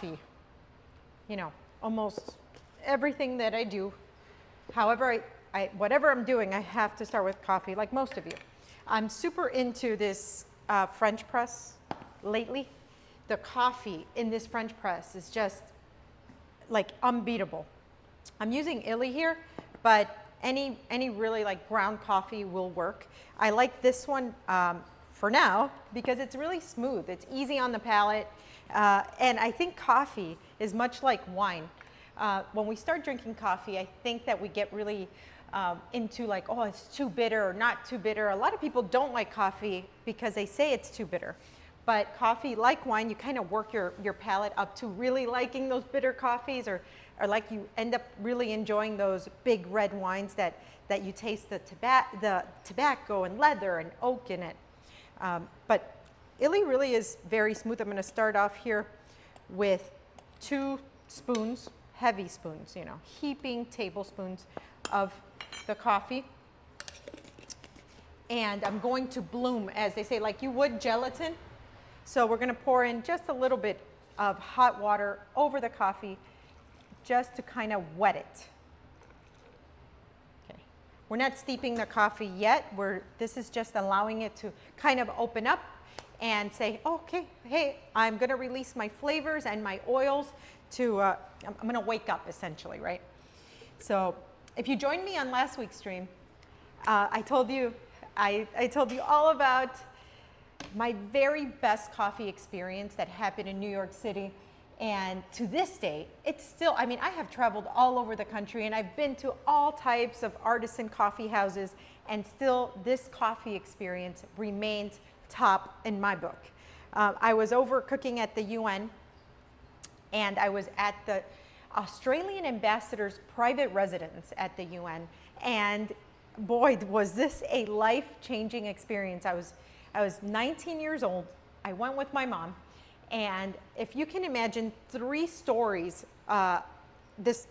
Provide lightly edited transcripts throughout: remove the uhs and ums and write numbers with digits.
coffee. You know, almost everything that I do, however, whatever I'm doing, I have to start with coffee, like most of you. I'm super into this French press lately. The coffee in this French press is just like unbeatable. I'm using Illy here, but any really like ground coffee will work. I like this one for now because it's really smooth. It's easy on the palate, and I think coffee is much like wine. When we start drinking coffee, I think that we get really into like, oh, it's too bitter or not too bitter. A lot of people don't like coffee because they say it's too bitter. But coffee, like wine, you kind of work your palate up to really liking those bitter coffees, or like you end up really enjoying those big red wines that you taste the tobacco and leather and oak in it. But Illy really is very smooth. I'm going to start off here with 2 spoons, heavy spoons, you know, heaping tablespoons of the coffee. And I'm going to bloom, as they say, like you would gelatin. So we're going to pour in just a little bit of hot water over the coffee just to kind of wet it. Okay. We're not steeping the coffee yet. This is just allowing it to kind of open up and say, oh, okay, hey, I'm going to release my flavors and my oils to, I'm going to wake up essentially, right? So if you joined me on last week's stream, I told you all about my very best coffee experience that happened in New York City. And to this day, it's still, I mean, I have traveled all over the country and I've been to all types of artisan coffee houses, and still this coffee experience remains top in my book. I was over cooking at the UN, and I was at the Australian ambassador's private residence at the UN, and boy, was this a life-changing experience. I was 19 years old. I went with my mom, and if you can imagine 3 stories, well,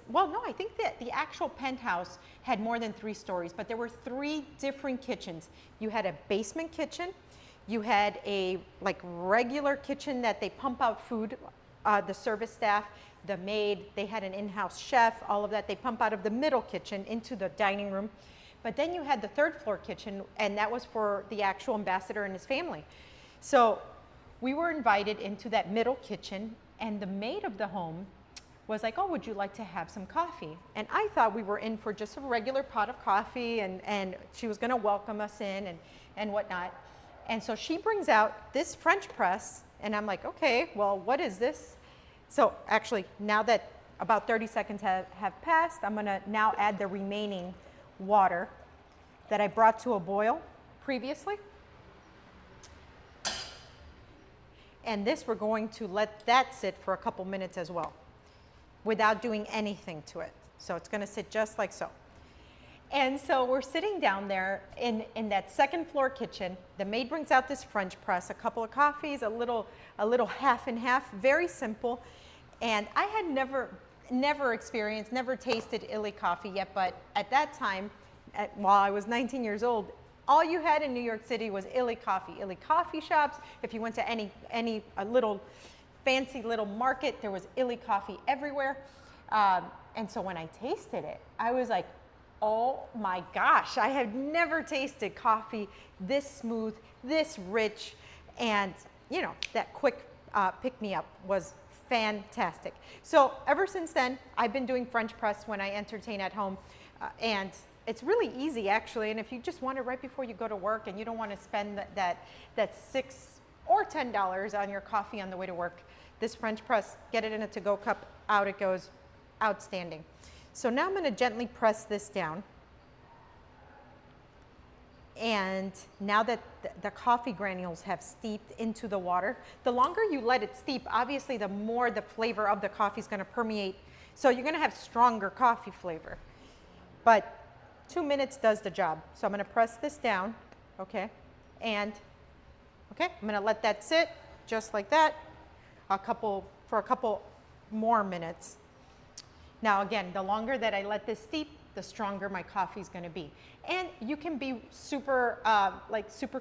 no, I think that the actual penthouse had more than 3 stories, but there were 3 different kitchens. You had a basement kitchen, you had a like regular kitchen that they pump out food, the service staff, the maid, they had an in-house chef, all of that. They pump out of the middle kitchen into the dining room. But then you had the 3rd floor kitchen, and that was for the actual ambassador and his family. So we were invited into that middle kitchen, and the maid of the home was like, oh, would you like to have some coffee? And I thought we were in for just a regular pot of coffee, and she was gonna welcome us in and whatnot. And so she brings out this French press, and I'm like, okay, well, what is this? So actually, now that about 30 seconds have passed, I'm gonna now add the remaining water that I brought to a boil previously. And this, we're going to let that sit for a couple minutes as well without doing anything to it. So it's going to sit just like so. And so we're sitting down there in that 2nd floor kitchen. The maid brings out this French press, a couple of coffees, a little half and half, very simple. And I had never experienced, never tasted Illy coffee yet, but at that time, while I was 19 years old, all you had in New York City was Illy coffee shops. If you went to any little fancy little market, there was Illy coffee everywhere. And so when I tasted it, I was like, oh my gosh, I have never tasted coffee this smooth, this rich, and you know, that quick pick-me-up was fantastic. So ever since then, I've been doing French press when I entertain at home, and it's really easy actually. And if you just want it right before you go to work and you don't want to spend that $6 or $10 on your coffee on the way to work, this French press, get it in a to-go cup, out it goes, outstanding. So now I'm going to gently press this down. And now that the coffee granules have steeped into the water, the longer you let it steep, obviously the more the flavor of the coffee is going to permeate. So you're going to have stronger coffee flavor. But 2 minutes does the job. So I'm going to press this down, okay? And, okay, I'm going to let that sit just like that for a couple more minutes. Now again, the longer that I let this steep, the stronger my coffee is going to be. And you can be super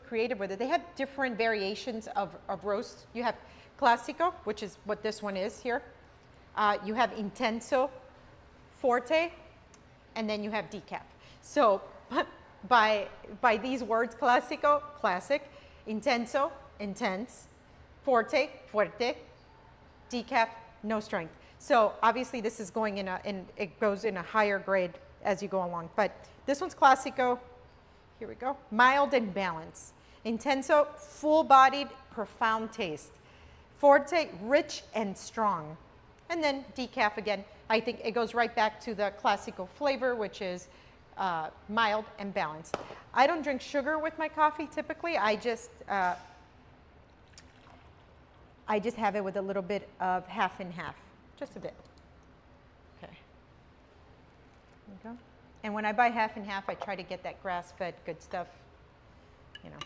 creative with it. They have different variations of roast. You have Classico, which is what this one is here. You have Intenso, Forte, and then you have Decaf. So by these words, Classico, classic, Intenso, intense, Forte, fuerte, Decaf, no strength. So obviously this is going it goes in a higher grade as you go along. But this one's Classico. Here we go. Mild and balanced. Intenso, full-bodied, profound taste. Forte, rich and strong. And then Decaf again, I think it goes right back to the Classico flavor, which is mild and balanced. I don't drink sugar with my coffee typically. I just have it with a little bit of half and half, just a bit. Okay. There you go. And when I buy half and half, I try to get that grass-fed good stuff. You know,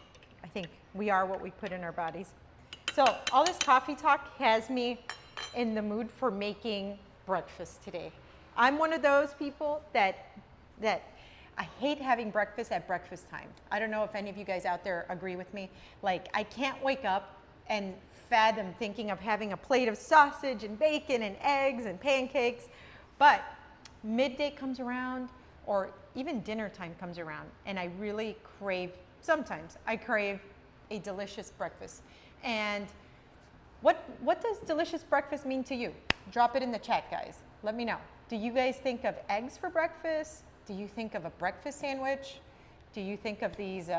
I think we are what we put in our bodies. So all this coffee talk has me in the mood for making breakfast today. I'm one of those people that I hate having breakfast at breakfast time. I don't know if any of you guys out there agree with me. Like, I can't wake up and fathom thinking of having a plate of sausage and bacon and eggs and pancakes. But midday comes around, or even dinner time comes around, and I really crave, sometimes I crave a delicious breakfast. And what does delicious breakfast mean to you? Drop it in the chat, guys. Let me know. Do you guys think of eggs for breakfast? Do you think of a breakfast sandwich? Do you think of these,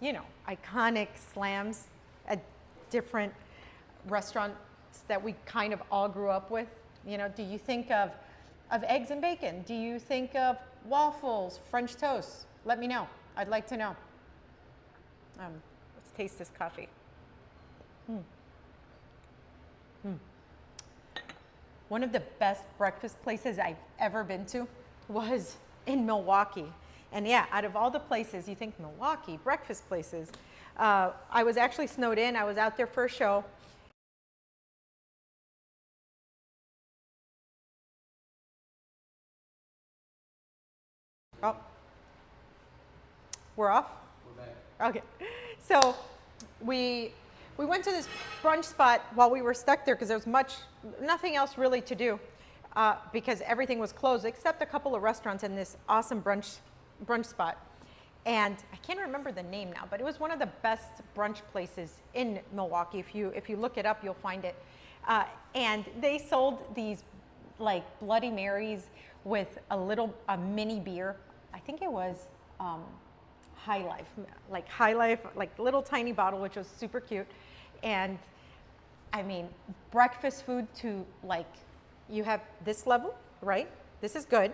you know, iconic slams at different restaurants that we kind of all grew up with? You know, do you think of eggs and bacon? Do you think of waffles, French toast? Let me know. I'd like to know. Let's taste this coffee. One of the best breakfast places I've ever been to was in Milwaukee. And yeah, out of all the places, you think Milwaukee, breakfast places. I was actually snowed in. I was out there for a show. Oh, we're off? We're back. Okay. So we went to this brunch spot while we were stuck there because there was nothing else really to do because everything was closed except a couple of restaurants and this awesome brunch spot. And I can't remember the name now, but it was one of the best brunch places in Milwaukee. If you look it up, you'll find it. And they sold these like Bloody Marys with a mini beer. I think it was High Life, like little tiny bottle, which was super cute. And I mean, breakfast food to like, you have this level, right? This is good.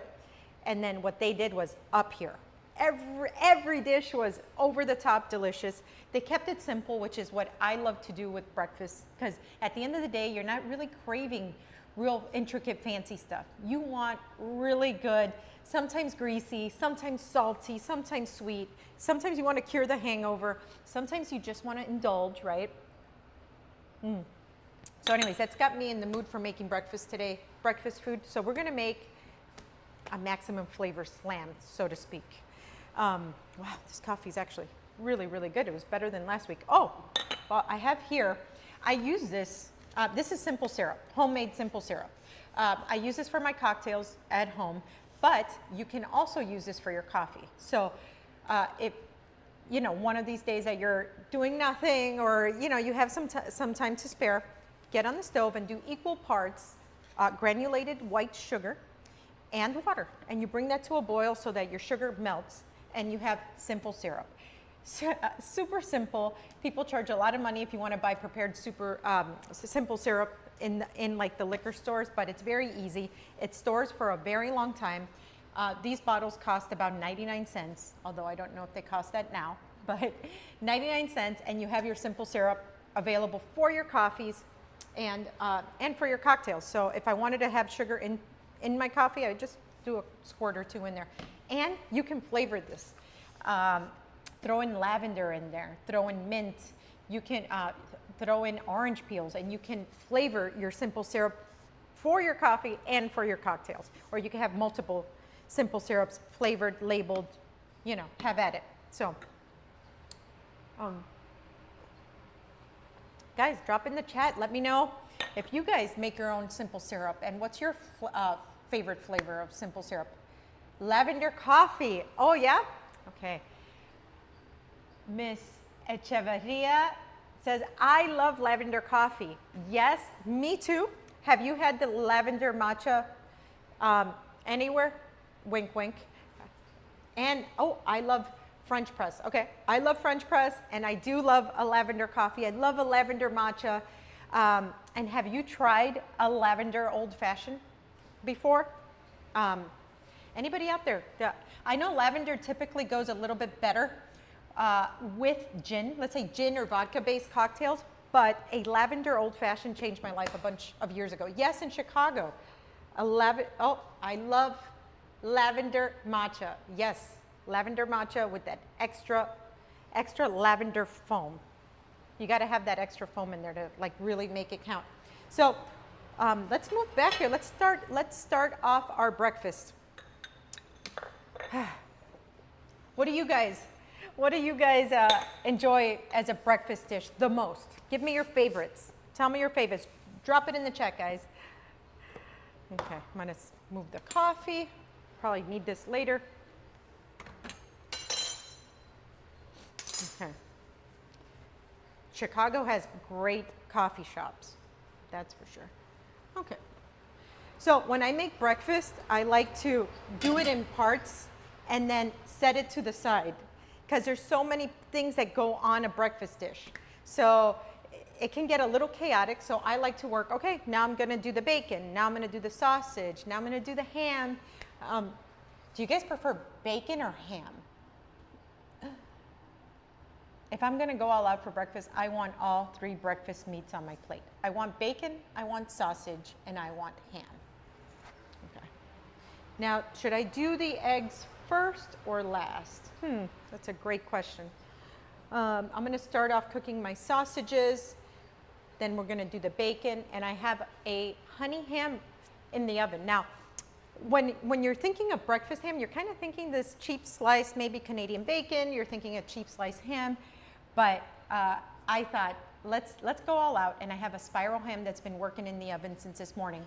And then what they did was up here. Every dish was over the top delicious. They kept it simple, which is what I love to do with breakfast, because at the end of the day, you're not really craving real intricate fancy stuff. You want really good, sometimes greasy, sometimes salty, sometimes sweet. Sometimes you want to cure the hangover. Sometimes you just want to indulge, right? So anyways, that's got me in the mood for making breakfast today, breakfast food. So we're going to make a maximum flavor slam, so to speak. Wow, this coffee is actually really, really good. It was better than last week. Oh, well, I have here, I use this. This is simple syrup, homemade simple syrup. I use this for my cocktails at home, but you can also use this for your coffee. So if, you know, one of these days that you're doing nothing or, you know, you have some time to spare, get on the stove and do equal parts granulated white sugar and water. And you bring that to a boil so that your sugar melts and you have simple syrup. Super simple. People charge a lot of money if you want to buy prepared simple syrup in like the liquor stores, but it's very easy. It stores for a very long time. These bottles cost about 99 cents, although I don't know if they cost that now, but 99 cents, and you have your simple syrup available for your coffees and for your cocktails. So if I wanted to have sugar in my coffee, I would just do a squirt or two in there. And you can flavor this. Throw in lavender in there, throw in mint, you can throw in orange peels, and you can flavor your simple syrup for your coffee and for your cocktails. Or you can have multiple simple syrups flavored, labeled, you know, have at it. So, guys, drop in the chat, let me know if you guys make your own simple syrup, and what's your favorite flavor of simple syrup? Lavender coffee. Oh, yeah? Okay. Miss Echeverria says, I love lavender coffee. Yes, me too. Have you had the lavender matcha anywhere? Wink, wink. And, oh, I love French press. Okay, I love French press, and I do love a lavender coffee. I love a lavender matcha. And have you tried a lavender old fashioned before? Anybody out there? Yeah. I know lavender typically goes a little bit better with gin, let's say gin or vodka based cocktails, but a lavender old fashioned changed my life a bunch of years ago. Yes, in Chicago. Oh, I love lavender matcha. Yes, lavender matcha with that extra lavender foam. You got to have that extra foam in there to like really make it count. So let's move back here. Let's start off our breakfast. What do you guys enjoy as a breakfast dish the most? Give me your favorites. Tell me your favorites. Drop it in the chat, guys. Okay, I'm gonna move the coffee. Probably need this later. Okay. Chicago has great coffee shops, that's for sure. Okay. So when I make breakfast, I like to do it in parts and then set it to the side because there's so many things that go on a breakfast dish. So it can get a little chaotic, so I like to work, okay, now I'm gonna do the bacon, now I'm gonna do the sausage, now I'm gonna do the ham. Do you guys prefer bacon or ham? If I'm gonna go all out for breakfast, I want all three breakfast meats on my plate. I want bacon, I want sausage, and I want ham. Okay. Now, should I do the eggs first or last? That's a great question. I'm gonna start off cooking my sausages, then we're gonna do the bacon, and I have a honey ham in the oven. Now, when you're thinking of breakfast ham, you're kind of thinking this cheap slice, maybe Canadian bacon, you're thinking a cheap slice ham, but I thought, let's go all out, and I have a spiral ham that's been working in the oven since this morning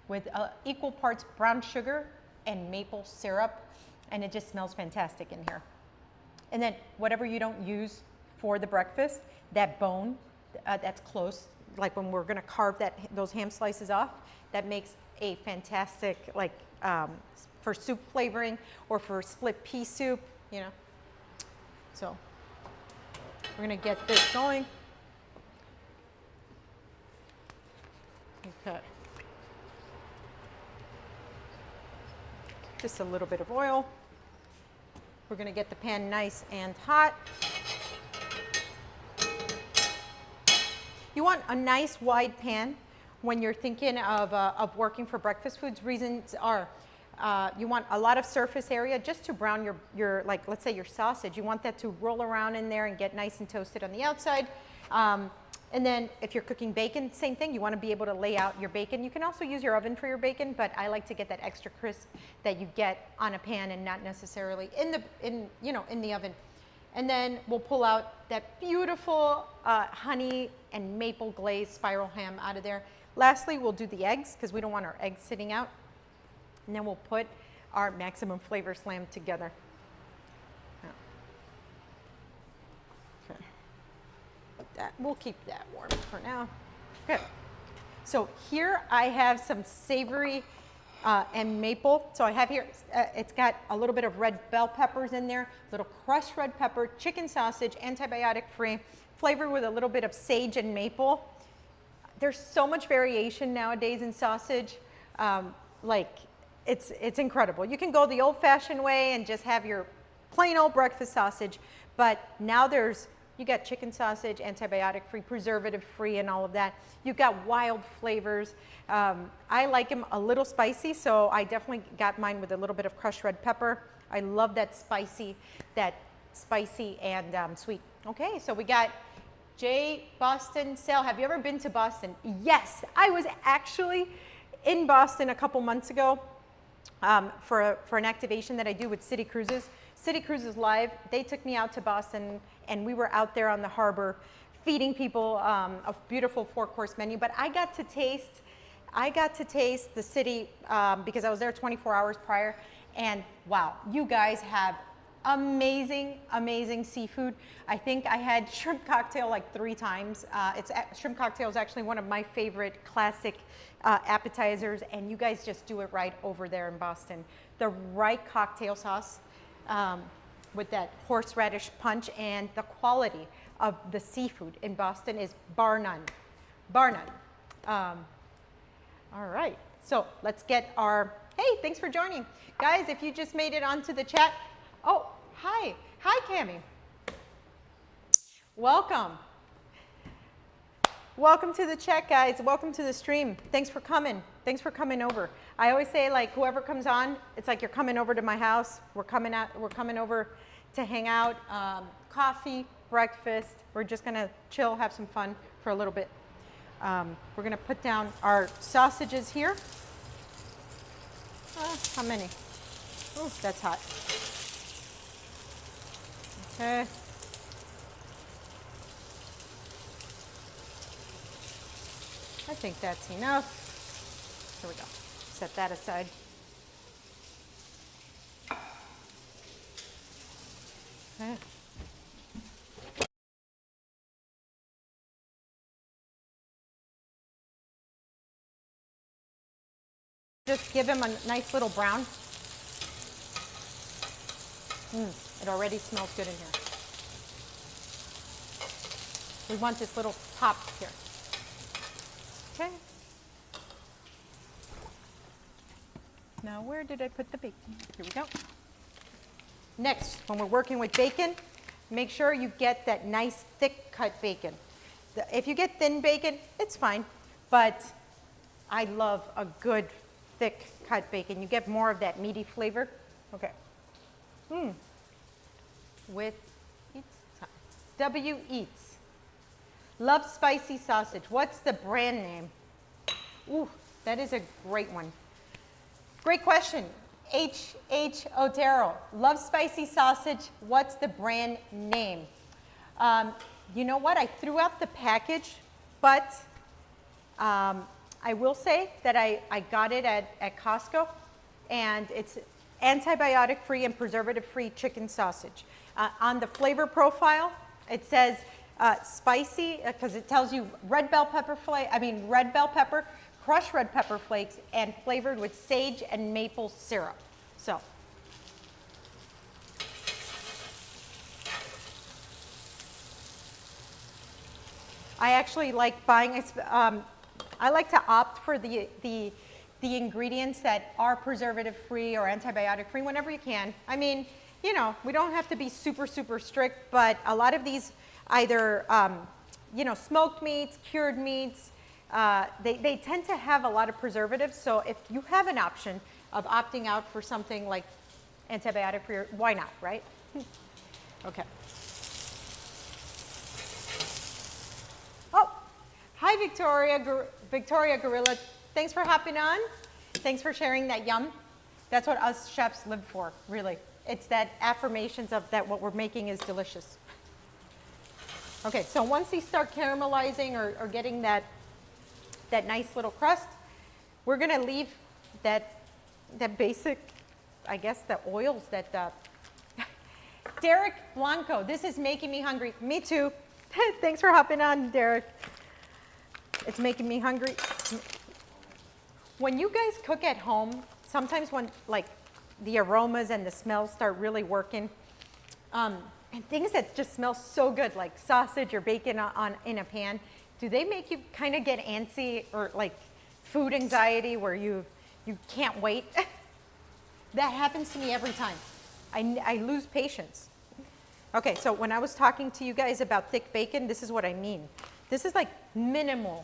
with equal parts brown sugar and maple syrup, and it just smells fantastic in here. And then whatever you don't use for the breakfast, that bone that's close, like when we're gonna carve those ham slices off, that makes a fantastic, like for soup flavoring or for split pea soup, you know. So we're gonna get this going. Okay. Just a little bit of oil. We're gonna get the pan nice and hot. You want a nice wide pan when you're thinking of working for breakfast foods. Reasons are, you want a lot of surface area just to brown your like, let's say your sausage. You want that to roll around in there and get nice and toasted on the outside. And then if you're cooking bacon, same thing. You want to be able to lay out your bacon. You can also use your oven for your bacon, but I like to get that extra crisp that you get on a pan and not necessarily in the oven. And then we'll pull out that beautiful honey and maple glazed spiral ham out of there. Lastly, we'll do the eggs because we don't want our eggs sitting out. And then we'll put our maximum flavor slam together. Okay. We'll keep that warm for now. Good. So here I have some savory and maple. So I have here, it's got a little bit of red bell peppers in there, little crushed red pepper, chicken sausage, antibiotic free, flavored with a little bit of sage and maple. There's so much variation nowadays in sausage. It's incredible. You can go the old fashioned way and just have your plain old breakfast sausage, but now you got chicken sausage, antibiotic free, preservative free, and all of that. You've got wild flavors. I like them a little spicy, so I definitely got mine with a little bit of crushed red pepper. I love that spicy and sweet. Okay, so we got Jay Boston Sale. Have you ever been to Boston? Yes, I was actually in Boston a couple months ago for an activation that I do with City Cruises. City Cruises Live, they took me out to Boston and we were out there on the harbor feeding people a beautiful 4-course menu, but I got to taste the city because I was there 24 hours prior, and wow, you guys have amazing, amazing seafood. I think I had shrimp cocktail like 3 times. Shrimp cocktail is actually one of my favorite classic appetizers, and you guys just do it right over there in Boston. The right cocktail sauce with that horseradish punch, and the quality of the seafood in Boston is bar none, bar none. All right, so let's get our, hey, thanks for joining. Guys, if you just made it onto the chat, oh, hi, Cammie. Welcome. Welcome to the chat, guys. Welcome to the stream. Thanks for coming. Thanks for coming over. I always say, like, whoever comes on, it's like you're coming over to my house. We're coming over to hang out, coffee, breakfast. We're just gonna chill, have some fun for a little bit. We're gonna put down our sausages here. How many? Oh, that's hot. Okay. I think that's enough. Here we go. Set that aside. Okay. Just give him a nice little brown. It already smells good in here. We want this little pop here. Okay. Now where did I put the bacon? Here we go. Next, when we're working with bacon, make sure you get that nice thick cut bacon. If you get thin bacon, it's fine, but I love a good thick cut bacon. You get more of that meaty flavor. Okay. With W Eats. Love spicy sausage. What's the brand name? Ooh, that is a great one. Great question. H. Otero. Love spicy sausage. What's the brand name? You know what? I threw out the package, but I will say that I got it at Costco, and it's antibiotic-free and preservative-free chicken sausage. On the flavor profile, it says spicy, because it tells you red bell pepper, crushed red pepper flakes, and flavored with sage and maple syrup. So, I actually like buying, I like to opt for the ingredients that are preservative-free or antibiotic-free whenever you can. I mean, you know, we don't have to be super, super strict, but a lot of these either, you know, smoked meats, cured meats, they tend to have a lot of preservatives. So if you have an option of opting out for something like antibiotic-free, why not, right? Okay. Oh, hi, Victoria Gorilla. Thanks for hopping on. Thanks for sharing that yum. That's what us chefs live for, really. It's that affirmations of that what we're making is delicious. Okay, so once these start caramelizing or getting that nice little crust, we're gonna leave that basic, I guess, the oils that, Derek Blanco, this is making me hungry. Me too. Thanks for hopping on, Derek. It's making me hungry. When you guys cook at home, sometimes when like the aromas and the smells start really working, and things that just smell so good, like sausage or bacon in a pan, do they make you kind of get antsy or like food anxiety where you can't wait? That happens to me every time. I lose patience. Okay, so when I was talking to you guys about thick bacon, this is what I mean. This is like minimal.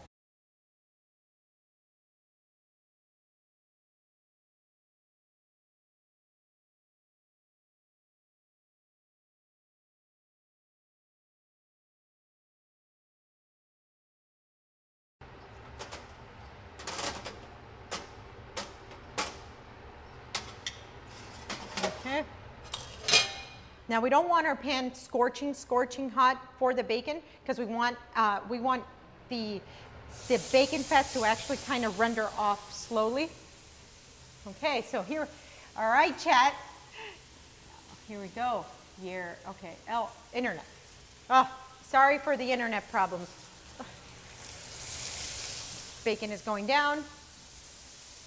Okay. Now we don't want our pan scorching hot for the bacon because we want the bacon fat to actually kind of render off slowly. Okay, so here, all right, chat. Here we go. Here, okay. Oh, internet. Oh, sorry for the internet problems. Bacon is going down.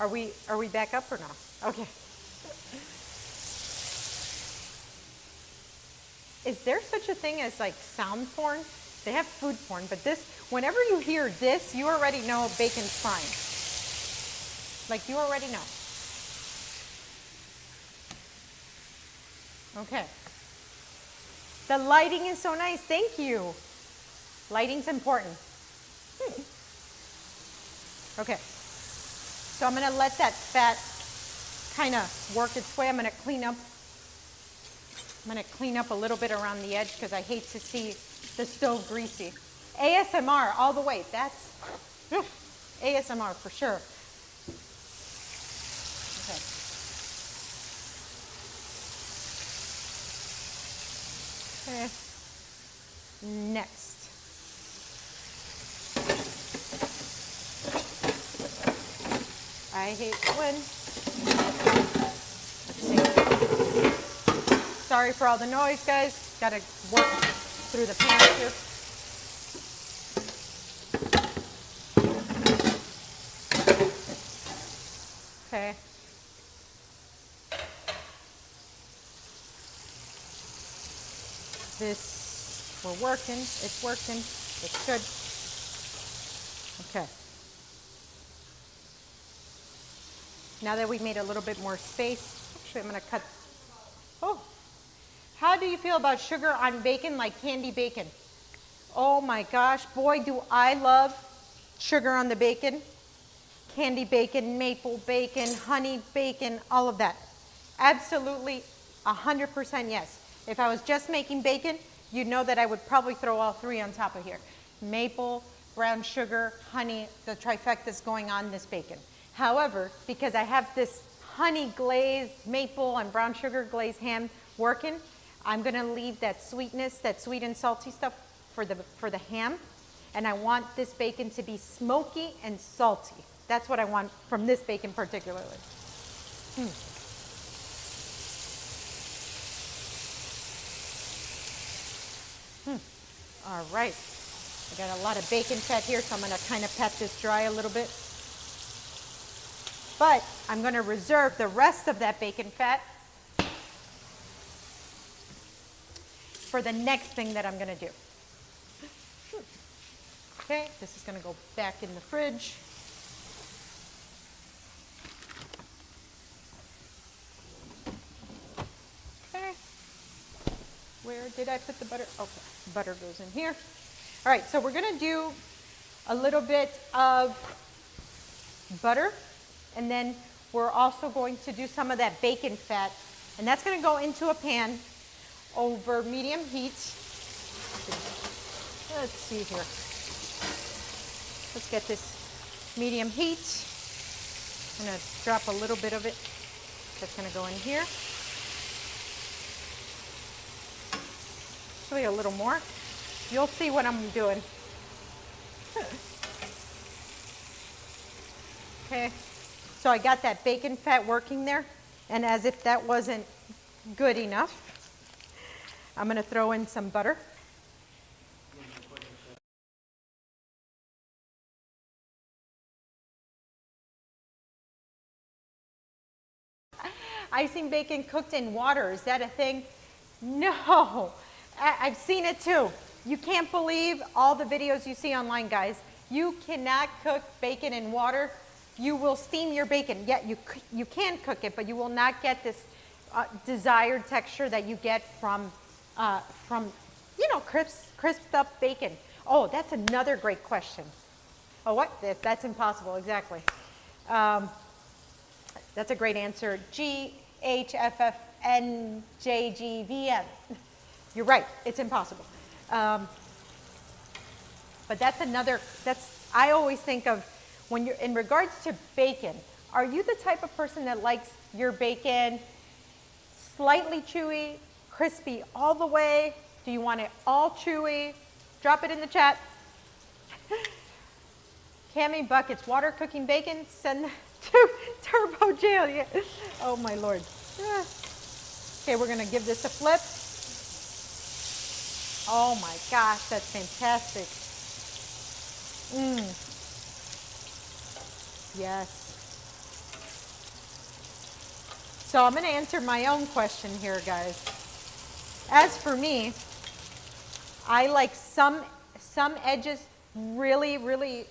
Are we back up or no? Okay. Is there such a thing as like sound porn? They have food porn, but this, whenever you hear this, you already know bacon's frying. Like you already know. Okay. The lighting is so nice. Thank you. Lighting's important. Okay. So I'm going to let that fat kind of work its way. I'm going to clean up a little bit around the edge because I hate to see the stove greasy. ASMR all the way. That's ASMR for sure. Okay. Next. I hate when. Let's see. Sorry for all the noise, guys. Gotta work through the pan here. Okay. This, we're working, it's working, it's good. Okay. Now that we've made a little bit more space, actually I'm gonna cut, oh. How do you feel about sugar on bacon like candy bacon? Oh my gosh, boy do I love sugar on the bacon. Candy bacon, maple bacon, honey bacon, all of that. Absolutely 100% yes. If I was just making bacon, you'd know that I would probably throw all three on top of here. Maple, brown sugar, honey, the trifecta's going on this bacon. However, because I have this honey glazed maple and brown sugar glazed ham working, I'm gonna leave that sweetness, that sweet and salty stuff for the ham. And I want this bacon to be smoky and salty. That's what I want from this bacon particularly. All right, I got a lot of bacon fat here, so I'm gonna kind of pat this dry a little bit. But I'm gonna reserve the rest of that bacon fat for the next thing that I'm gonna do. Okay, this is gonna go back in the fridge. Okay, where did I put the butter? Okay, butter goes in here. All right, so we're gonna do a little bit of butter, and then we're also going to do some of that bacon fat, and that's gonna go into a pan over medium heat. Let's see here. Let's get this medium heat. I'm gonna drop a little bit of it. That's gonna go in here. Actually a little more. You'll see what I'm doing. Okay, so I got that bacon fat working there, and as if that wasn't good enough, I'm gonna throw in some butter. I've seen bacon cooked in water. Is that a thing? No, I've seen it too. You can't believe all the videos you see online, guys. You cannot cook bacon in water. You will steam your bacon. Yeah, you can cook it, but you will not get this desired texture that you get from you know, crisped up bacon. Oh, that's another great question. Oh, what? That's impossible, exactly. That's a great answer. GHFFNJGVM. You're right, it's impossible. But that's another, I always think of when you're, in regards to bacon, are you the type of person that likes your bacon slightly chewy, crispy all the way? Do you want it all chewy? Drop it in the chat. Cami Buckets, water cooking bacon, send to Turbo Jail. Yeah. Oh my Lord. Okay, we're gonna give this a flip. Oh my gosh, that's fantastic. Yes. So I'm gonna answer my own question here, guys. As for me, I like some edges really, really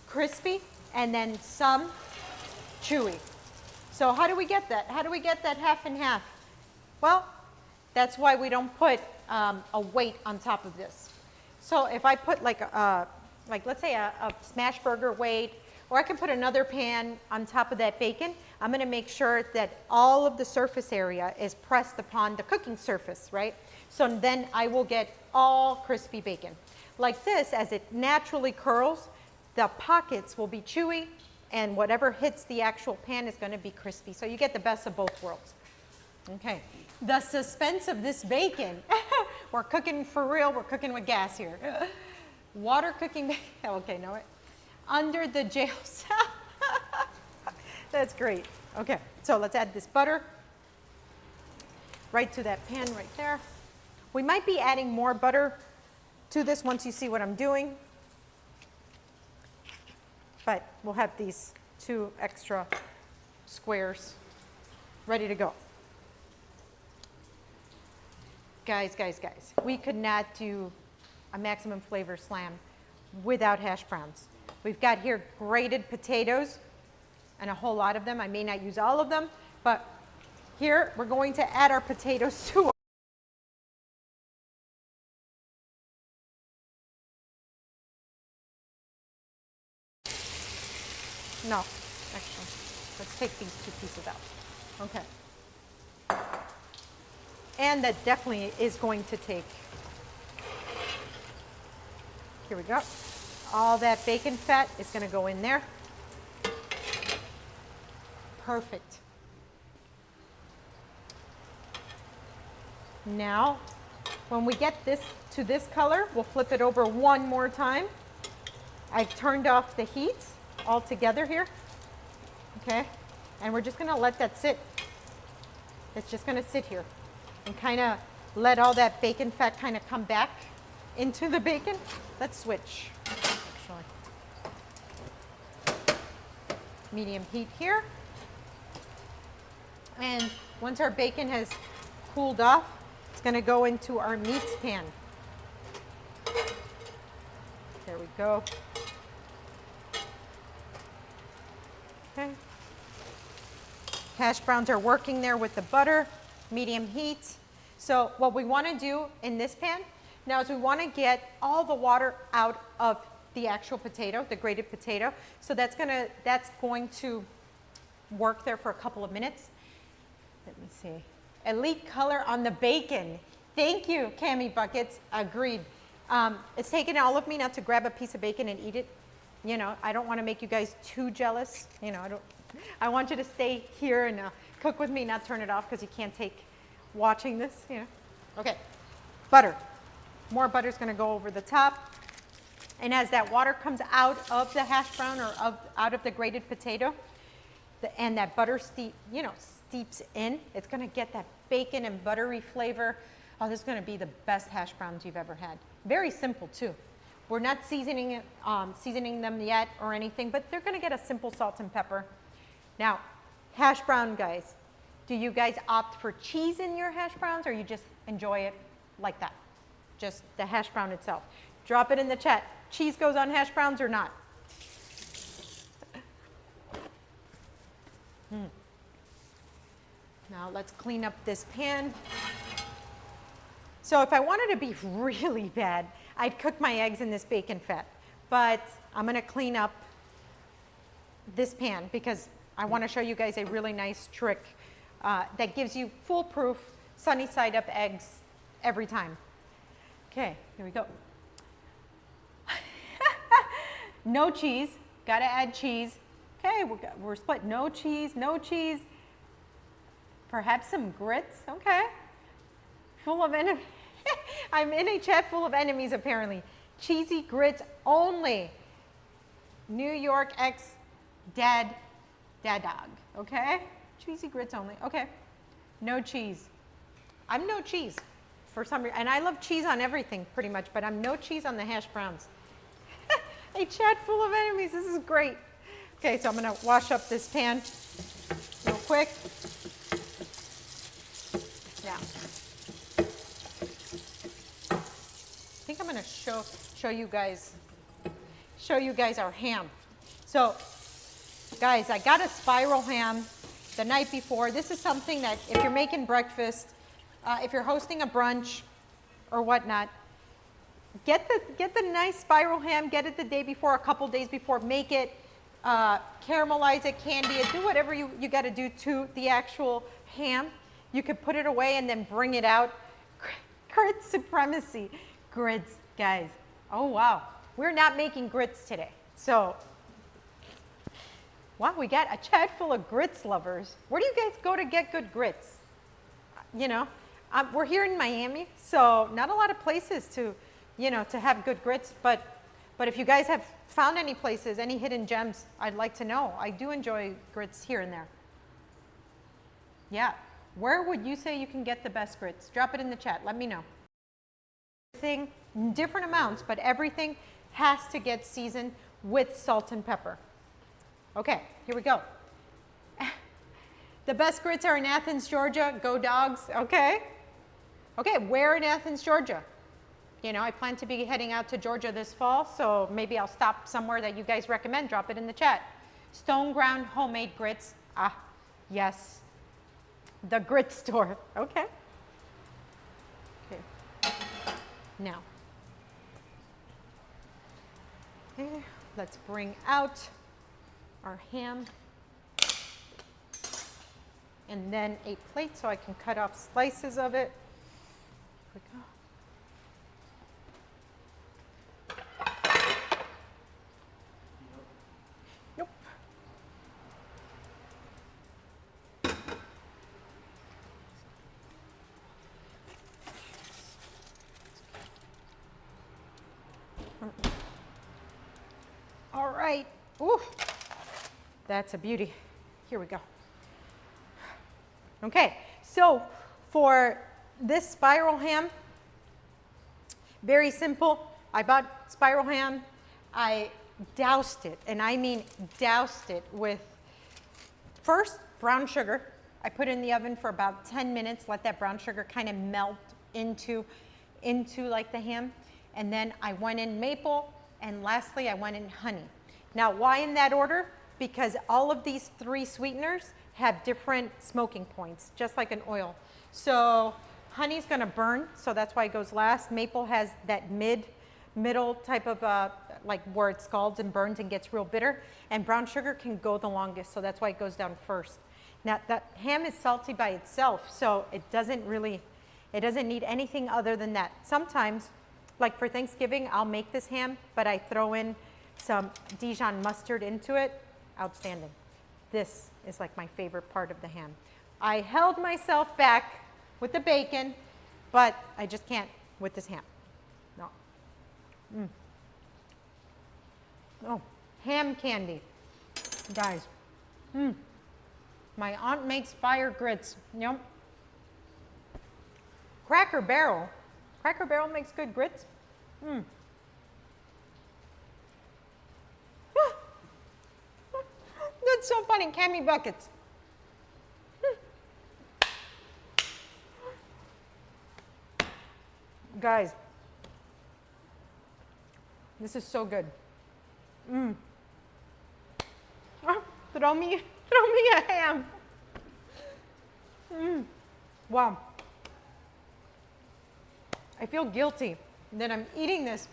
crispy and then some chewy. So how do we get that? How do we get that half and half? Well, that's why we don't put a weight on top of this. So if I put like let's say a smash burger weight, or I can put another pan on top of that bacon, I'm gonna make sure that all of the surface area is pressed upon the cooking surface, right? So then I will get all crispy bacon. Like this, as it naturally curls, the pockets will be chewy and whatever hits the actual pan is gonna be crispy. So you get the best of both worlds. Okay, the suspense of this bacon. We're cooking for real, we're cooking with gas here. Water cooking bacon, okay, no it. Under the jail cell. That's great. Okay, so let's add this butter right to that pan right there. We might be adding more butter to this once you see what I'm doing. But we'll have these 2 extra squares ready to go. Guys, we could not do a maximum flavor slam without hash browns. We've got here grated potatoes and a whole lot of them. I may not use all of them, but here we're going to add our potatoes to No, actually, let's take these 2 pieces out. Okay. And that definitely is going to take, here we go. All that bacon fat is going to go in there. Perfect. Now, when we get this to this color, we'll flip it over one more time. I've turned off the heat altogether here, okay? And we're just gonna let that sit. It's just gonna sit here and kind of let all that bacon fat kind of come back into the bacon. Let's switch, actually. Medium heat here. And once our bacon has cooled off, it's gonna go into our meats pan. There we go. Okay. Hash browns are working there with the butter, medium heat. So what we want to do in this pan now is we want to get all the water out of the actual potato, the grated potato. So that's going to work there for a couple of minutes. Let me see. Elite color on the bacon. Thank you, Cami Buckets. Agreed. It's taken all of me not to grab a piece of bacon and eat it. You know, I don't want to make you guys too jealous. You know, I want you to stay here and cook with me, not turn it off because you can't take watching this, you know. Okay, butter. More butter is going to go over the top. And as that water comes out of the hash brown or out of the grated potato, and that butter steeps in, it's going to get that bacon and buttery flavor. Oh, this is going to be the best hash browns you've ever had. Very simple too. We're not seasoning them yet or anything, but they're gonna get a simple salt and pepper. Now, hash brown guys, do you guys opt for cheese in your hash browns or you just enjoy it like that? Just the hash brown itself. Drop it in the chat. Cheese goes on hash browns or not? Now let's clean up this pan. So if I wanted to be really bad, I'd cook my eggs in this bacon fat, but I'm gonna clean up this pan because I wanna show you guys a really nice trick that gives you foolproof sunny side up eggs every time. Okay, here we go. No cheese, gotta add cheese. Okay, we're split, no cheese, no cheese. Perhaps some grits, okay. Full of enemies. I'm in a chat full of enemies apparently. Cheesy grits only. New York ex dad dog. Okay? Cheesy grits only. Okay. No cheese. I'm no cheese for some reason. And I love cheese on everything pretty much, but I'm no cheese on the hash browns. A chat full of enemies. This is great. Okay, so I'm going to wash up this pan real quick. Now, I think I'm going to show you guys our ham. So, guys, I got a spiral ham the night before. This is something that if you're making breakfast, if you're hosting a brunch or whatnot, get the nice spiral ham, get it the day before, a couple days before, make it, caramelize it, candy it, do whatever you got to do to the actual ham. You could put it away and then bring it out. Grit supremacy. Grits, guys. Oh, wow. We're not making grits today. So, wow, we got a chat full of grits lovers. Where do you guys go to get good grits? You know, we're here in Miami, so not a lot of places to, to have good grits, but if you guys have found any places, any hidden gems, I'd like to know. I do enjoy grits here and there. Yeah. Where would you say you can get the best grits? Drop it in the chat. Let me know. Everything, different amounts, but everything has to get seasoned with salt and pepper. Okay, here we go. The best grits are in Athens, Georgia. Go Dogs. Okay. Okay, where in Athens, Georgia? I plan to be heading out to Georgia this fall, so maybe I'll stop somewhere that you guys recommend. Drop it in the chat. Stone ground homemade grits. Ah, yes. The grit store. Okay. Okay. Now, okay, let's bring out our ham and then a plate so I can cut off slices of it. Here we go. Nope. All right. Ooh, that's a beauty. Here we go. Okay, so for this spiral ham, very simple. I bought spiral ham. I doused it, and I mean doused it with first brown sugar. I put it in the oven for about 10 minutes, let that brown sugar kind of melt into like the ham. And then I went in maple, and lastly I went in honey. Now, why in that order? Because all of these three sweeteners have different smoking points, just like an oil. So honey's gonna burn, so that's why it goes last. Maple has that middle type of, like where it scalds and burns and gets real bitter. And brown sugar can go the longest, so that's why it goes down first. Now, that ham is salty by itself, so it doesn't need anything other than that. Sometimes, like for Thanksgiving, I'll make this ham, but I throw in some Dijon mustard into it. Outstanding. This is like my favorite part of the ham. I held myself back with the bacon, but I just can't with this ham. No. Oh, ham candy. Guys. My aunt makes fire grits. Yep. Cracker Barrel. Cracker Barrel makes good grits. That's so funny. Cami buckets. Guys, this is so good. Throw me a ham. Wow. I feel guilty that I'm eating this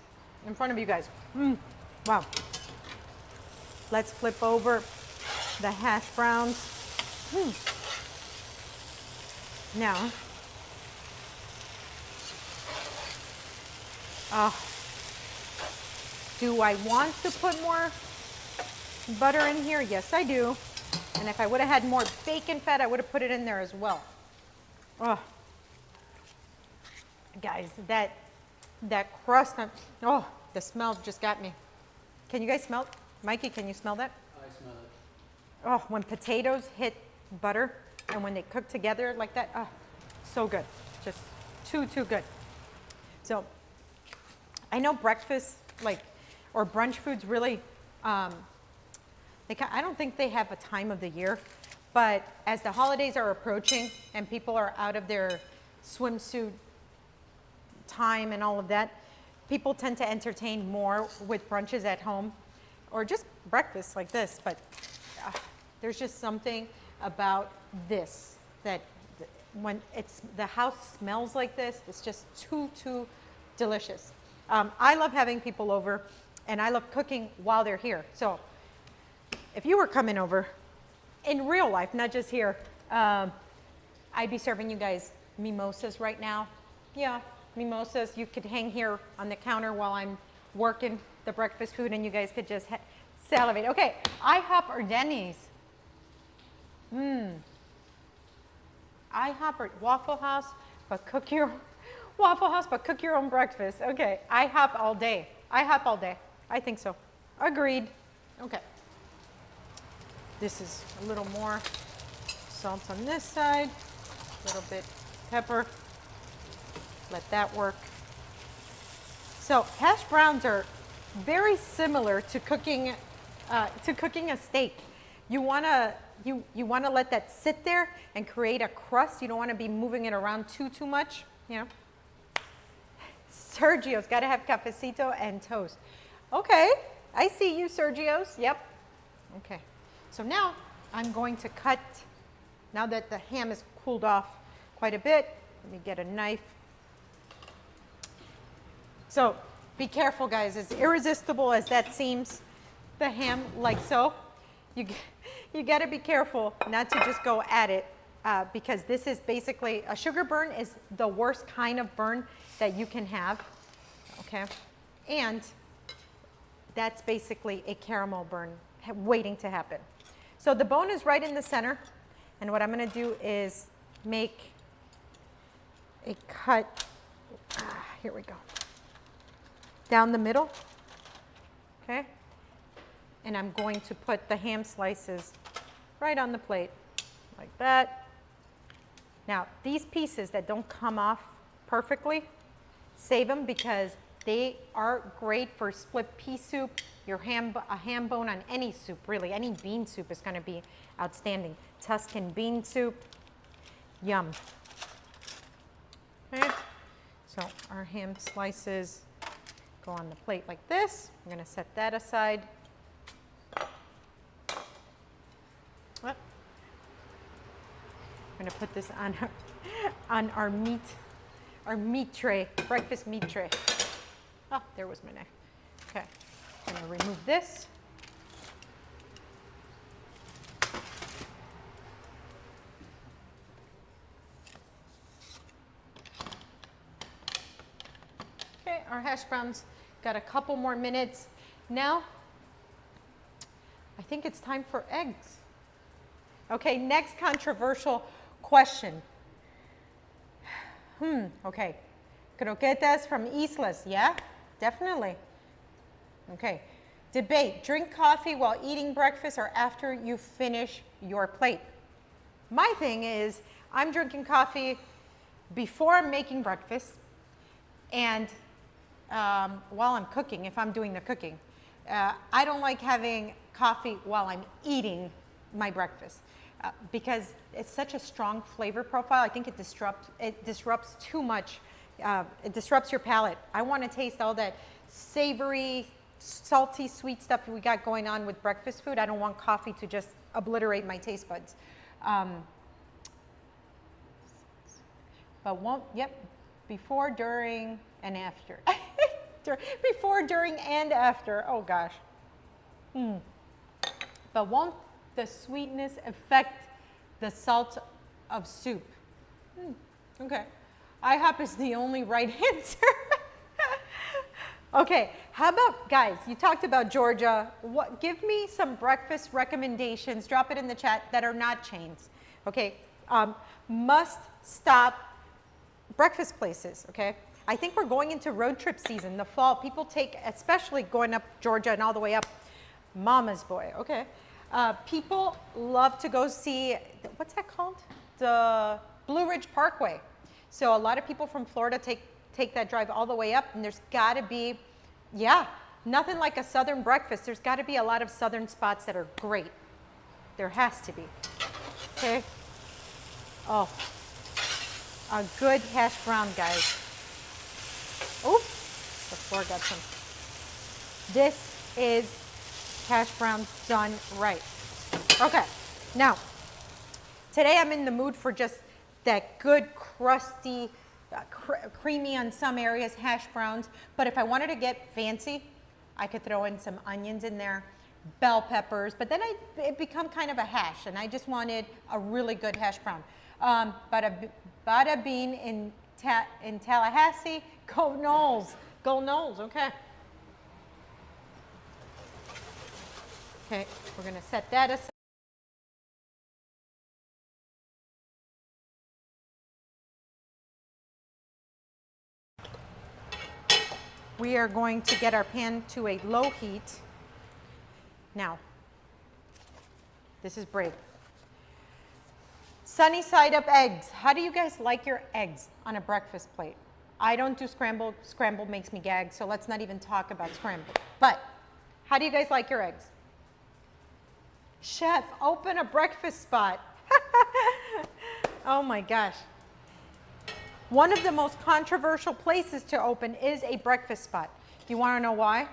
in front of you guys. Wow. Let's flip over the hash browns. Now, do I want to put more butter in here? Yes, I do. And if I would have had more bacon fat, I would have put it in there as well. Guys, that crust, oh, the smell just got me. Can you guys smell it? Mikey, can you smell that? I smell it. Oh, when potatoes hit butter and when they cook together like that, oh, so good. Just too good. So I know breakfast, like, or brunch foods really, I don't think they have a time of the year, but as the holidays are approaching and people are out of their swimsuit time and all of that, people tend to entertain more with brunches at home or just breakfast like this, but there's just something about this that when the house smells like this, it's just too delicious. I love having people over and I love cooking while they're here. So if you were coming over in real life, not just here, I'd be serving you guys mimosas right now. Yeah, mimosas. You could hang here on the counter while I'm working the breakfast food and you guys could just salivate. Okay, IHOP or Denny's? IHOP or Waffle House, but cook your own breakfast. Okay, IHOP all day. IHOP all day. I think so. Agreed. Okay. This is a little more salt on this side, a little bit pepper. Let that work. So hash browns are very similar to cooking a steak. You wanna let that sit there and create a crust. You don't want to be moving it around too much. You know. Sergio's got to have cafecito and toast. Okay, I see you, Sergio's. Yep. Okay. So now I'm going to cut. Now that the ham is cooled off quite a bit, let me get a knife. So be careful, guys. As irresistible as that seems, the ham like so, you got to be careful not to just go at it because this is basically, a sugar burn is the worst kind of burn that you can have, okay? And that's basically a caramel burn waiting to happen. So the bone is right in the center, and what I'm going to do is make a cut, here we go, down the middle, okay? And I'm going to put the ham slices right on the plate, like that. Now, these pieces that don't come off perfectly, save them because they are great for split pea soup, a ham bone on any soup, really. Any bean soup is going to be outstanding. Tuscan bean soup, yum. Okay, so our ham slices go on the plate like this. I'm going to set that aside. What? I'm going to put this on our meat tray, breakfast meat tray. Oh, there was my knife. Okay, I'm going to remove this. Okay, our hash browns got a couple more minutes. Now, I think it's time for eggs. Okay, next controversial question. Okay. Croquetas from Islas, yeah? Definitely. Okay. Debate, drink coffee while eating breakfast or after you finish your plate. My thing is, I'm drinking coffee before I'm making breakfast and while I'm cooking, if I'm doing the cooking. I don't like having coffee while I'm eating my breakfast because it's such a strong flavor profile. I think it disrupts too much. It disrupts your palate. I want to taste all that savory, salty, sweet stuff we got going on with breakfast food. I don't want coffee to just obliterate my taste buds. But won't, yep, before, during, and after. Before, during, and after. Oh gosh. But won't the sweetness affect the salt of soup? Okay. IHOP is the only right answer. Okay, how about, guys, you talked about Georgia. Give me some breakfast recommendations, drop it in the chat, that are not chains. Okay, must stop breakfast places, okay? I think we're going into road trip season, the fall. People take, especially going up Georgia and all the way up Mama's Boy, okay? People love to go see, what's that called? The Blue Ridge Parkway. So a lot of people from Florida take that drive all the way up, and there's gotta be, yeah, nothing like a southern breakfast. There's gotta be a lot of southern spots that are great. There has to be, okay? Oh, a good hash brown, guys. Oh, the floor got some. This is hash browns done right. Okay, now, today I'm in the mood for just that good, crusty, creamy on some areas hash browns, but if I wanted to get fancy, I could throw in some onions in there, bell peppers, but then it become kind of a hash, and I just wanted a really good hash brown. Bada bean in Tallahassee, go Noles, okay. Okay, we're gonna set that aside. We are going to get our pan to a low heat. Now, this is brave. Sunny side up eggs. How do you guys like your eggs on a breakfast plate? I don't do scrambled. Scrambled makes me gag, so let's not even talk about scrambled. But how do you guys like your eggs? Chef, open a breakfast spot. Oh my gosh. One of the most controversial places to open is a breakfast spot. You want to know why?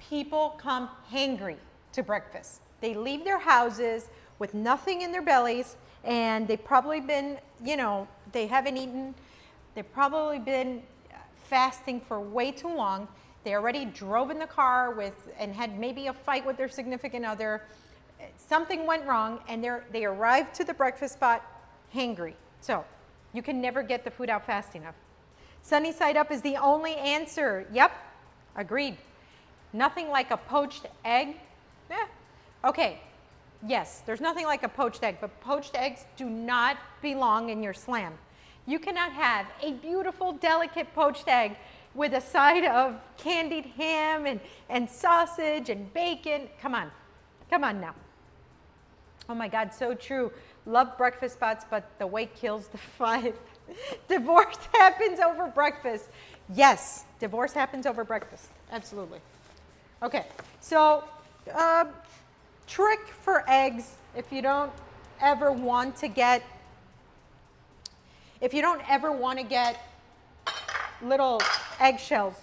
People come hangry to breakfast. They leave their houses with nothing in their bellies, and they've probably been, you know, they haven't eaten. They've probably been fasting for way too long. They already drove in the car and had maybe a fight with their significant other. Something went wrong, and they arrived to the breakfast spot hangry. So you can never get the food out fast enough. Sunny side up is the only answer. Yep, agreed. Nothing like a poached egg. Okay, yes, there's nothing like a poached egg, but poached eggs do not belong in your slam. You cannot have a beautiful, delicate poached egg with a side of candied ham and sausage and bacon. Come on now. Oh my God, so true. Love breakfast spots, but the weight kills the fun. Divorce happens over breakfast. Yes, divorce happens over breakfast. Absolutely. Okay, so trick for eggs, if you don't ever want to get little eggshells,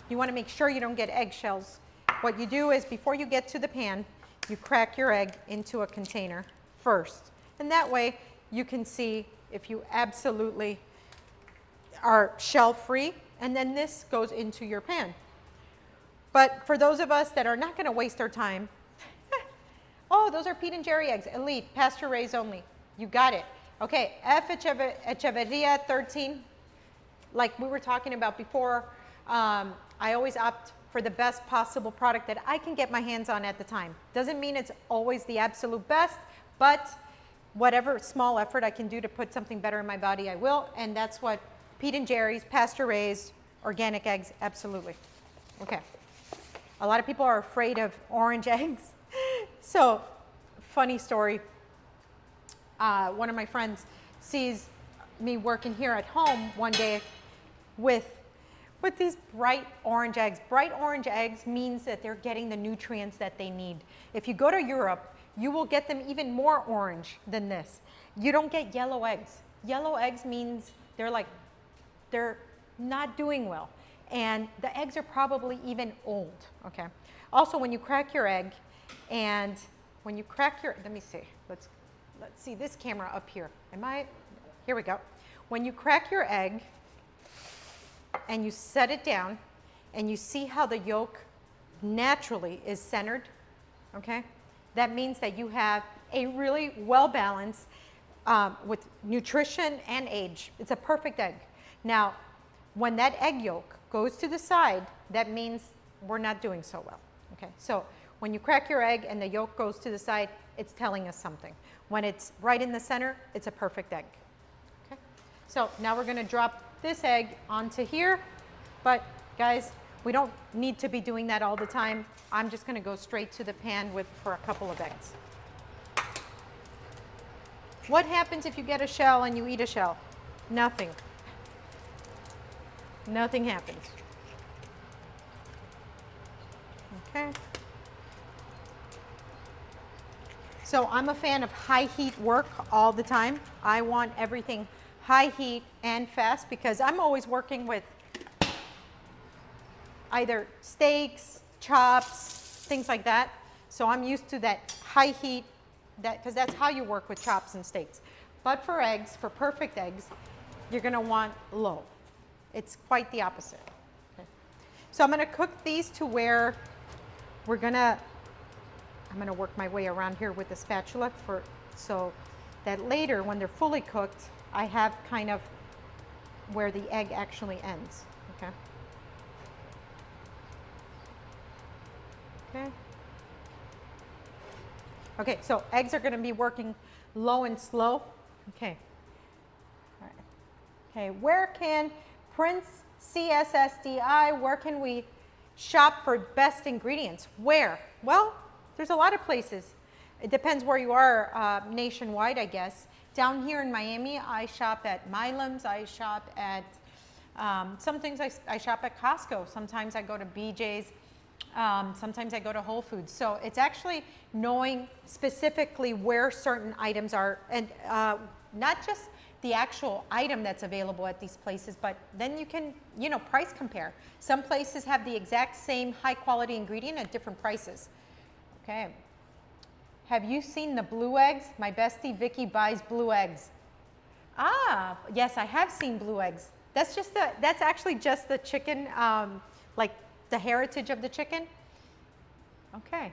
you want to make sure you don't get eggshells. What you do is before you get to the pan, you crack your egg into a container first. And that way you can see if you absolutely are shell free, and then this goes into your pan. But for those of us that are not going to waste our time, oh, those are Pete and Jerry eggs, elite, pasture raised only. You got it. Okay, F. Echeverria 13, like we were talking about before, I always opt for the best possible product that I can get my hands on at the time. Doesn't mean it's always the absolute best, but whatever small effort I can do to put something better in my body, I will. And that's what Pete and Jerry's, pasture raised, organic eggs, absolutely. Okay. A lot of people are afraid of orange eggs. So, funny story. One of my friends sees me working here at home one day with these bright orange eggs. Bright orange eggs means that they're getting the nutrients that they need. If you go to Europe, you will get them even more orange than this. You don't get yellow eggs. Yellow eggs means they're not doing well. And the eggs are probably even old, okay? Also, when you crack your egg, and when you crack your, let me see, let's see this camera up here. Here we go. When you crack your egg, and you set it down, and you see how the yolk naturally is centered, okay? That means that you have a really well-balanced with nutrition and age. It's a perfect egg. Now, when that egg yolk goes to the side, that means we're not doing so well, okay? So when you crack your egg and the yolk goes to the side, it's telling us something. When it's right in the center, it's a perfect egg. Okay? So now we're going to drop this egg onto here, but guys, we don't need to be doing that all the time. I'm just going to go straight to the pan for a couple of eggs. What happens if you get a shell and you eat a shell? Nothing. Nothing happens. Okay. So I'm a fan of high heat work all the time. I want everything high heat and fast because I'm always working with either steaks, chops, things like that. So I'm used to that high heat, because that's how you work with chops and steaks. But for eggs, for perfect eggs, you're going to want low. It's quite the opposite. Okay. So I'm going to cook these to where I'm going to work my way around here with the spatula so that later when they're fully cooked, I have kind of where the egg actually ends. Okay. Okay. Okay, so eggs are going to be working low and slow. Okay. All right. Okay, where can Prince CSSDI, where can we shop for best ingredients? Where? Well, there's a lot of places. It depends where you are nationwide, I guess. Down here in Miami, I shop at Milam's. I shop at, some things I shop at Costco. Sometimes I go to BJ's. Sometimes I go to Whole Foods. So it's actually knowing specifically where certain items are, and not just the actual item that's available at these places, but then you can, price compare. Some places have the exact same high quality ingredient at different prices. Okay. Have you seen the blue eggs? My bestie Vicky buys blue eggs. Ah, yes, I have seen blue eggs. That's actually just the chicken, like the heritage of the chicken. Okay.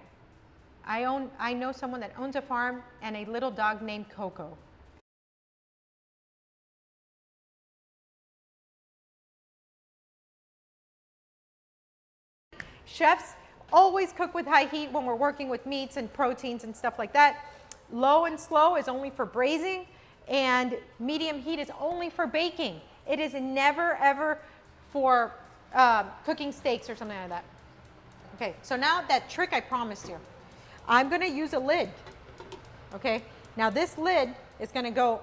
I know someone that owns a farm and a little dog named Coco. Chefs always cook with high heat when we're working with meats and proteins and stuff like that. Low and slow is only for braising, and medium heat is only for baking. It is never ever for cooking steaks or something like that. Okay, so now that trick I promised you. I'm going to use a lid. Okay, now this lid is going to go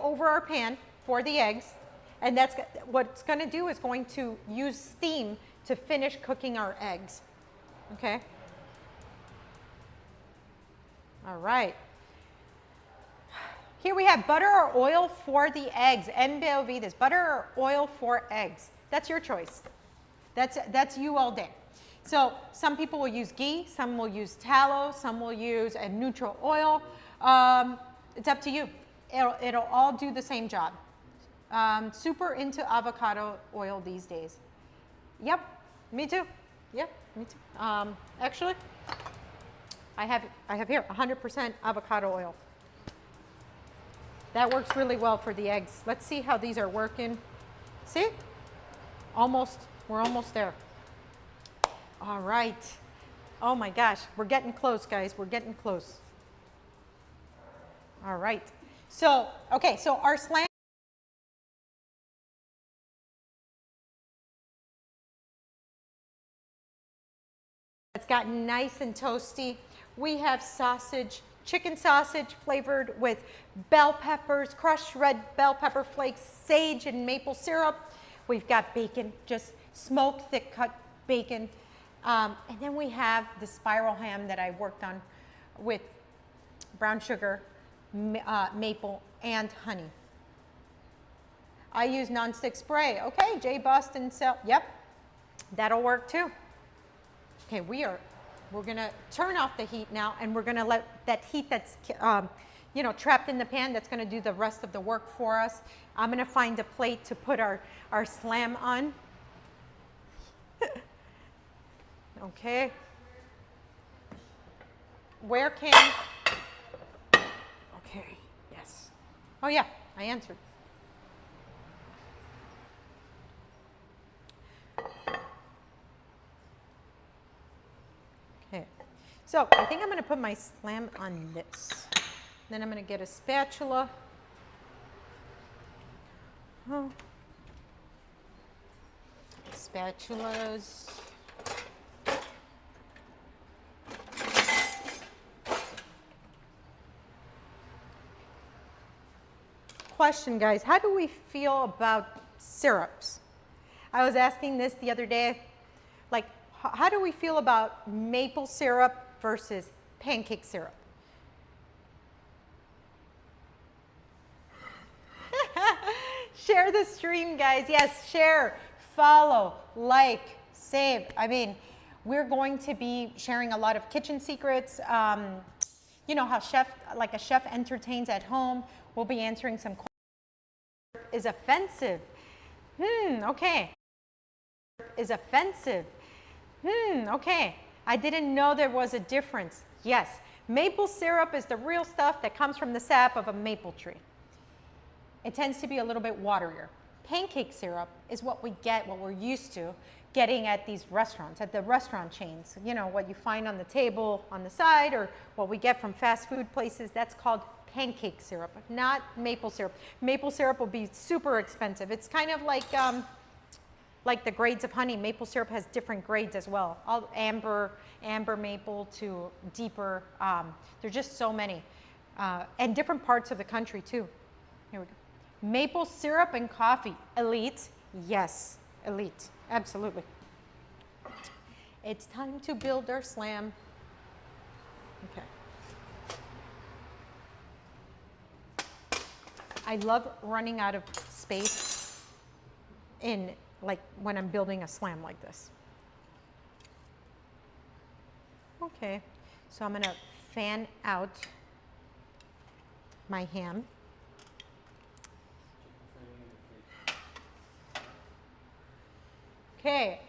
over our pan for the eggs, and that's what it's going to do is going to use steam to finish cooking our eggs. Okay. All right. Here we have butter or oil for the eggs. En beovides, butter or oil for eggs. That's your choice. That's you all day. So some people will use ghee, some will use tallow, some will use a neutral oil. It's up to you. It'll all do the same job. Super into avocado oil these days. Yep, me too. Yep, me too. Actually, I have here 100% avocado oil. That works really well for the eggs. Let's see how these are working. See? We're almost there. All right. Oh my gosh, we're getting close, guys. We're getting close. All right. So, okay, so our slam. It's gotten nice and toasty. We have sausage, chicken sausage flavored with bell peppers, crushed red bell pepper flakes, sage and maple syrup. We've got bacon, just smoked thick cut bacon. And then we have the spiral ham that I worked on with brown sugar, maple, and honey. I use nonstick spray. Okay, J. Boston Cell. Yep, that'll work too. Okay, we're gonna turn off the heat now, and we're gonna let that heat that's trapped in the pan, that's gonna do the rest of the work for us. I'm gonna find a plate to put our slam on. Okay. Where can, okay, yes. Oh yeah, I answered. Okay. So I think I'm going to put my Slam on this. Then I'm going to get a spatula. Oh. Spatulas. Question, guys, how do we feel about syrups? I was asking this the other day, like, how do we feel about maple syrup versus pancake syrup? Share the stream, guys. Yes, share, follow, like, save. I mean, we're going to be sharing a lot of kitchen secrets. You know how a chef entertains at home. We'll be answering some questions. Is offensive. Okay. Is offensive. Okay. I didn't know there was a difference. Yes, maple syrup is the real stuff that comes from the sap of a maple tree. It tends to be a little bit waterier. Pancake syrup is what we get, what we're used to getting at these restaurants, at the restaurant chains. You know, what you find on the table on the side, or what we get from fast food places, that's called pancake syrup, not maple syrup. Maple syrup will be super expensive. It's kind of like the grades of honey. Maple syrup has different grades as well. All amber maple to deeper. There's just so many. And different parts of the country too. Here we go. Maple syrup and coffee. Elite. Yes, elite. Absolutely. It's time to build our Slam. Okay. I love running out of space in, like, when I'm building a Slam like this. Okay, so I'm gonna fan out my ham. Okay,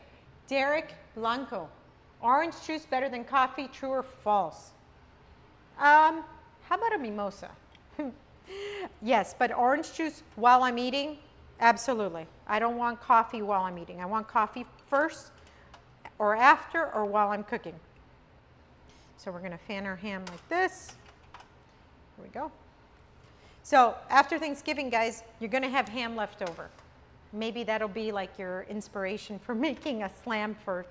Derek Blanco, orange juice better than coffee, true or false? How about a mimosa? Yes, but orange juice while I'm eating, absolutely. I don't want coffee while I'm eating. I want coffee first or after or while I'm cooking. So we're going to fan our ham like this. Here we go. So after Thanksgiving, guys, you're going to have ham left over. Maybe that'll be like your inspiration for making a Slam for,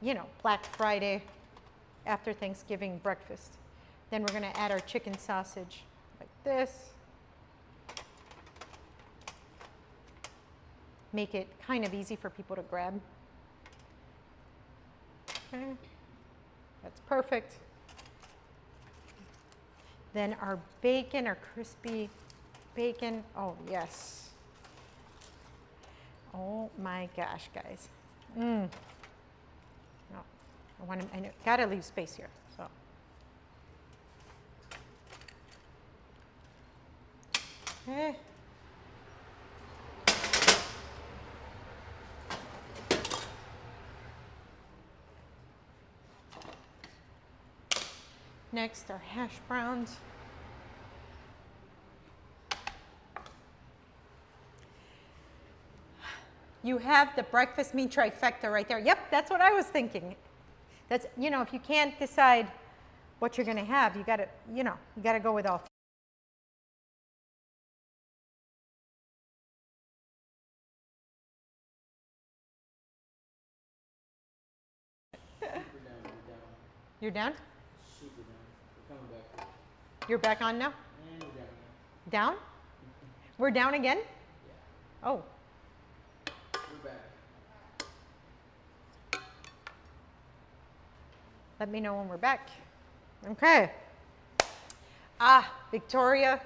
you know, Black Friday after Thanksgiving breakfast. Then we're going to add our chicken sausage like this. Make it kind of easy for people to grab. Okay, that's perfect. Then our bacon, our crispy bacon. Oh, yes. Oh my gosh, guys. No, I gotta leave space here. So. Okay. Next, our hash browns. You have the breakfast meat trifecta right there. Yep, that's what I was thinking. That's, you know, if you can't decide what you're going to have, you got to, you know, you got to go with all. You're down? Super down. We're coming back. You're back on now? And we're down now. Down? We're down again? Yeah. Oh. We're back. Let me know when we're back. Okay. Ah, Victoria.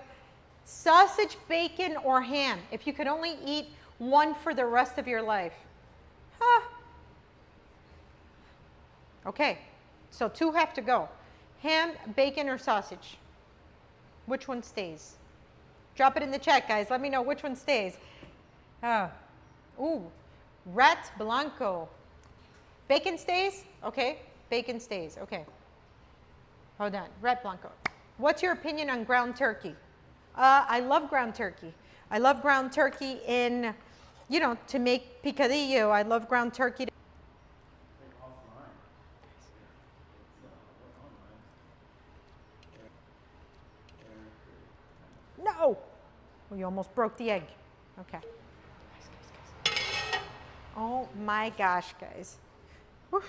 Sausage, bacon, or ham? If you could only eat one for the rest of your life. Huh. Okay. So two have to go. Ham, bacon, or sausage? Which one stays? Drop it in the chat, guys. Let me know which one stays. Ooh, Rat Blanco. Bacon stays? Okay, bacon stays. Okay. Hold on, Rat Blanco. What's your opinion on ground turkey? I love ground turkey. I love ground turkey in, you know, to make picadillo. I love ground turkey. Oh, we almost broke the egg. Okay. Guys. Oh my gosh, guys. Whew.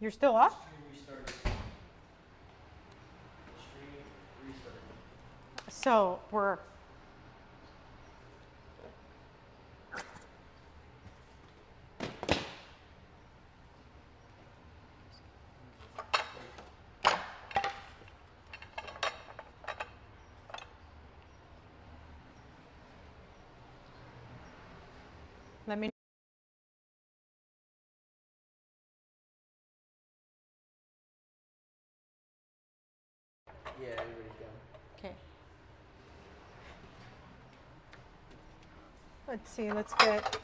You're still up? So we're let me Yeah, everybody's gone. okay. Let's see, let's get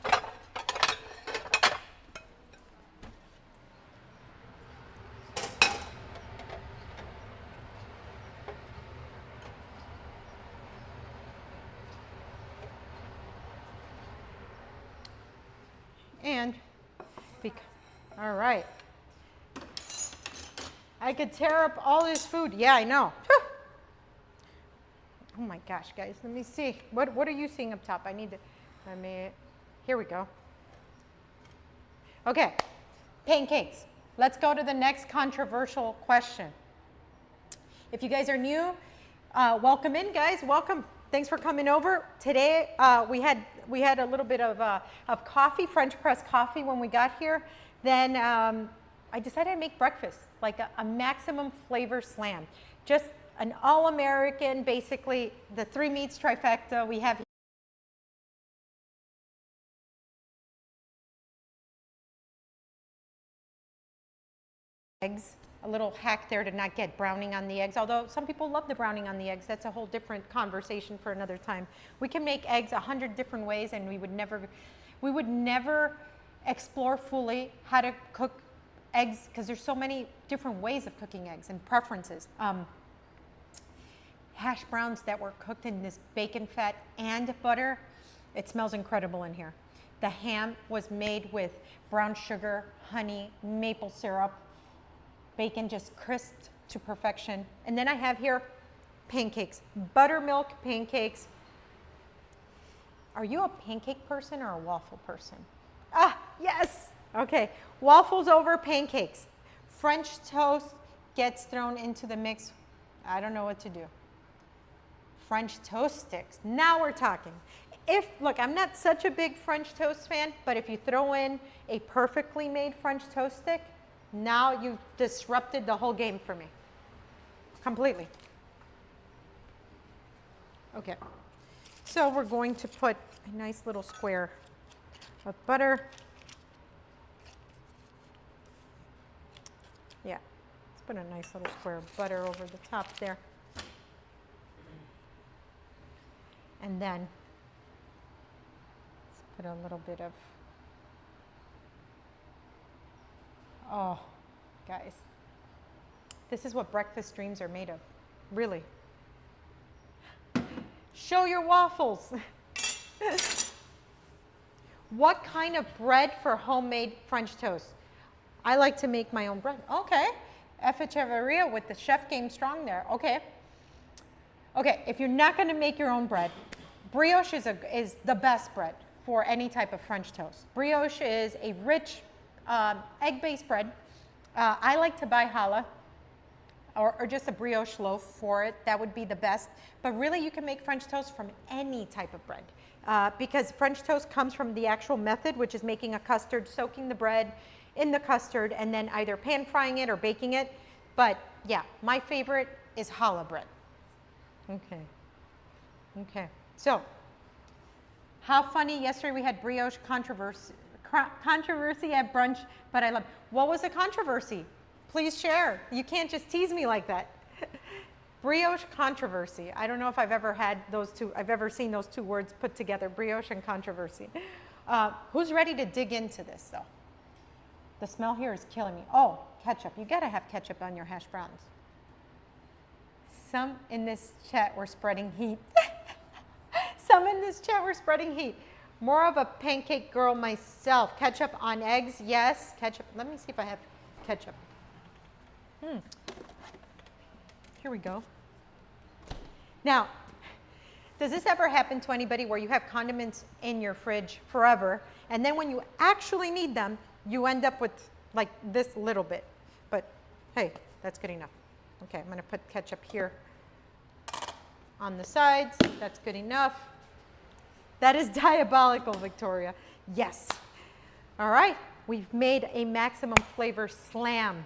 and all right. I could tear up all this food. Yeah, I know. Oh my gosh, guys, let me see. What are you seeing up top? I need to, here we go. Okay, pancakes. Let's go to the next controversial question. If you guys are new, welcome in, guys. Welcome. Thanks for coming over. Today we had a little bit of coffee, French press coffee when we got here. Then I decided to make breakfast, like a maximum flavor slam. Just an all-American, basically the 3 meats trifecta we have. Eggs, a little hack there to not get browning on the eggs, although some people love the browning on the eggs. That's a whole different conversation for another time. We can make eggs 100 different ways, and we would never explore fully how to cook eggs, because there's so many different ways of cooking eggs and preferences. Hash browns that were cooked in this bacon fat and butter, it smells incredible in here. The ham was made with brown sugar, honey, maple syrup, bacon just crisped to perfection. And then I have here pancakes, buttermilk pancakes. Are you a pancake person or a waffle person? Ah, yes. Okay, waffles over pancakes. French toast gets thrown into the mix. I don't know what to do. French toast sticks. Now we're talking. Look, I'm not such a big French toast fan, but if you throw in a perfectly made French toast stick, now you've disrupted the whole game for me. Completely. Okay. So we're going to put a nice little square of butter. Yeah, let's put a nice little square of butter over the top there. And then let's put a little bit of, oh, guys, this is what breakfast dreams are made of, really. Show your waffles. What kind of bread for homemade French toast? I like to make my own bread. Okay, F. Echeverria with the chef game strong there. Okay. Okay, if you're not going to make your own bread, brioche is the best bread for any type of French toast. Brioche is a rich egg-based bread. I like to buy challah or just a brioche loaf for it. That would be the best. But really, you can make French toast from any type of bread because French toast comes from the actual method, which is making a custard, soaking the bread in the custard, and then either pan frying it or baking it. But yeah, my favorite is challah bread. Okay. Okay. So, how funny, yesterday we had brioche controversy at brunch, but I love, what was the controversy? Please share. You can't just tease me like that. Brioche controversy. I don't know if I've ever had those two, I've ever seen those two words put together, brioche and controversy. Who's ready to dig into this though? The smell here is killing me. Oh, ketchup. You gotta have ketchup on your hash browns. Some in this chat were spreading heat. Some in this chat were spreading heat. More of a pancake girl myself. Ketchup on eggs, yes. Ketchup. Let me see if I have ketchup. Here we go. Now, does this ever happen to anybody where you have condiments in your fridge forever, and then when you actually need them, you end up with like this little bit? But hey, that's good enough. Okay, I'm gonna put ketchup here on the sides. That's good enough. That is diabolical, Victoria. Yes. All right, we've made a maximum flavor slam.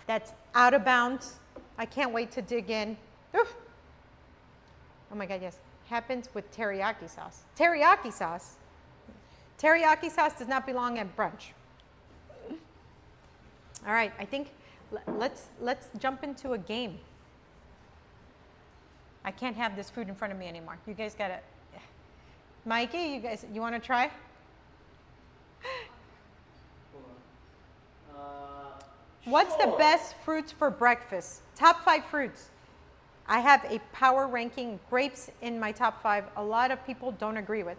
That's out of bounds. I can't wait to dig in. Oof. Oh my God, yes. Happens with teriyaki sauce. Teriyaki sauce? Teriyaki sauce does not belong at brunch. All right, I think let's jump into a game. I can't have this food in front of me anymore. You guys gotta, Mikey, you wanna try? What's the best fruits for breakfast? Top 5 fruits. I have a power ranking, grapes in my top 5. A lot of people don't agree with.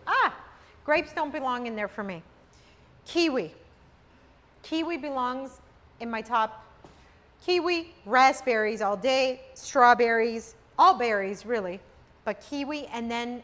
Grapes don't belong in there for me. Kiwi. Kiwi belongs in my top. Kiwi, raspberries all day, strawberries, all berries really, but kiwi, and then